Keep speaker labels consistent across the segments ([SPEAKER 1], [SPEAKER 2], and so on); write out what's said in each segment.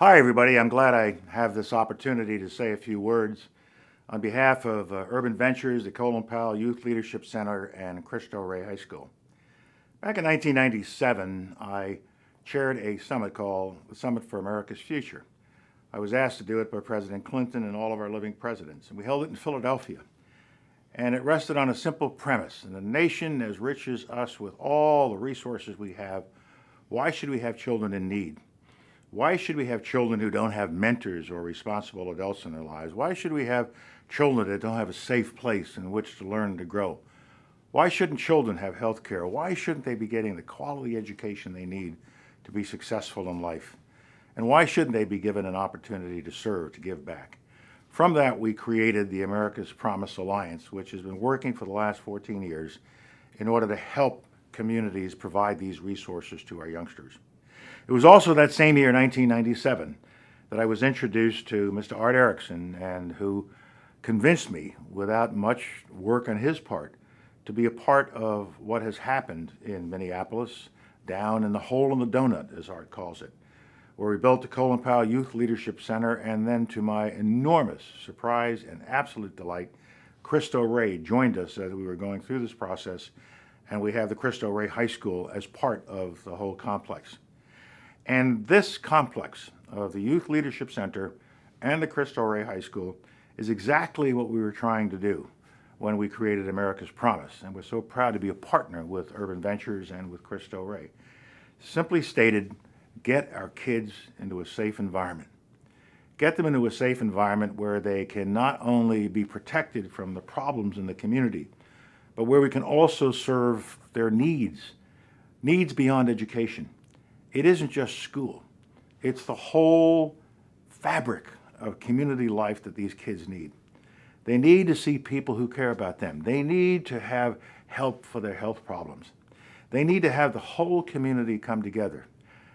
[SPEAKER 1] Hi, everybody. I'm glad I have this opportunity to say a few words on behalf of Urban Ventures, the Colin Powell Youth Leadership Center, and Cristo Rey High School. Back in 1997, I chaired a summit called the Summit for America's Future. I was asked to do it by President Clinton and all of our living presidents, and we held it in Philadelphia. And it rested on a simple premise: in a nation as rich as us, with all the resources we have, why should we have children in need? Why should we have children who don't have mentors or responsible adults in their lives? Why should we have children that don't have a safe place in which to learn and to grow? Why shouldn't children have health care? Why shouldn't they be getting the quality education they need to be successful in life? And why shouldn't they be given an opportunity to serve, to give back? From that, we created the America's Promise Alliance, which has been working for the last 14 years in order to help communities provide these resources to our youngsters. It was also that same year, 1997, that I was introduced to Mr. Art Erickson, and who convinced me, without much work on his part, to be a part of what has happened in Minneapolis, down in the hole in the donut, as Art calls it, where we built the Colin Powell Youth Leadership Center, and then, to my enormous surprise and absolute delight, Cristo Rey joined us as we were going through this process, and we have the Cristo Rey High School as part of the whole complex. And this complex of the Youth Leadership Center and the Cristo Rey High School is exactly what we were trying to do when we created America's Promise. And we're so proud to be a partner with Urban Ventures and with Cristo Rey. Simply stated, get our kids into a safe environment. Get them into a safe environment where they can not only be protected from the problems in the community, but where we can also serve their needs beyond education. It isn't just school. It's the whole fabric of community life that these kids need. They need to see people who care about them. They need to have help for their health problems. They need to have the whole community come together.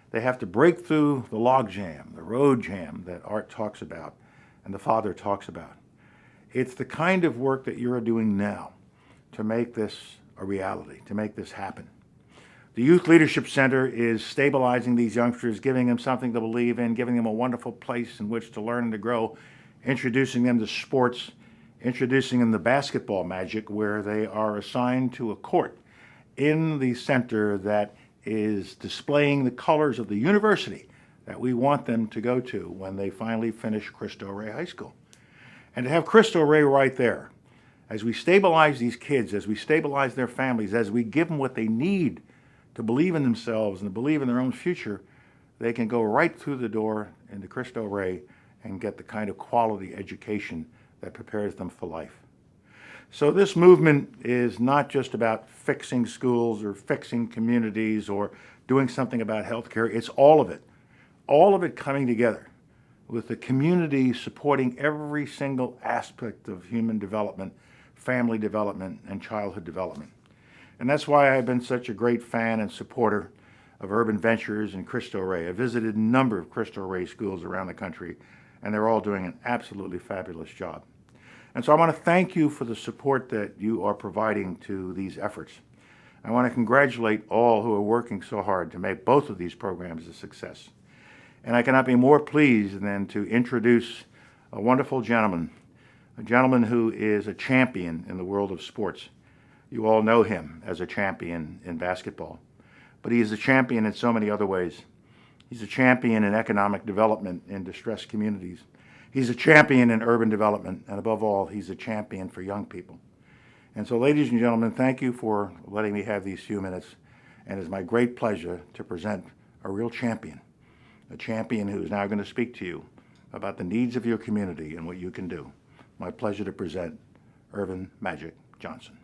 [SPEAKER 1] They have to break through the log jam, the road jam that Art talks about and the Father talks about. It's the kind of work that you're doing now to make this a reality, to make this happen. The Youth Leadership Center is stabilizing these youngsters, giving them something to believe in, giving them a wonderful place in which to learn and to grow, introducing them to sports, introducing them to basketball magic, where they are assigned to a court in the center that is displaying the colors of the university that we want them to go to when they finally finish Cristo Rey High School. And to have Cristo Rey right there, as we stabilize these kids, as we stabilize their families, as we give them what they need to believe in themselves and to believe in their own future, they can go right through the door into Cristo Rey and get the kind of quality education that prepares them for life. So this movement is not just about fixing schools or fixing communities or doing something about healthcare. It's all of it coming together, with the community supporting every single aspect of human development, family development, and childhood development. And that's why I've been such a great fan and supporter of Urban Ventures and Cristo Rey. I've visited a number of Cristo Rey schools around the country, and they're all doing an absolutely fabulous job. And so I want to thank you for the support that you are providing to these efforts. I want to congratulate all who are working so hard to make both of these programs a success. And I cannot be more pleased than to introduce a wonderful gentleman, a gentleman who is a champion in the world of sports. You all know him as a champion in basketball, but he is a champion in so many other ways. He's a champion in economic development in distressed communities. He's a champion in urban development, and above all, he's a champion for young people. And so, ladies and gentlemen, thank you for letting me have these few minutes, and it's my great pleasure to present a real champion, a champion who is now going to speak to you about the needs of your community and what you can do. My pleasure to present Irvin Magic Johnson.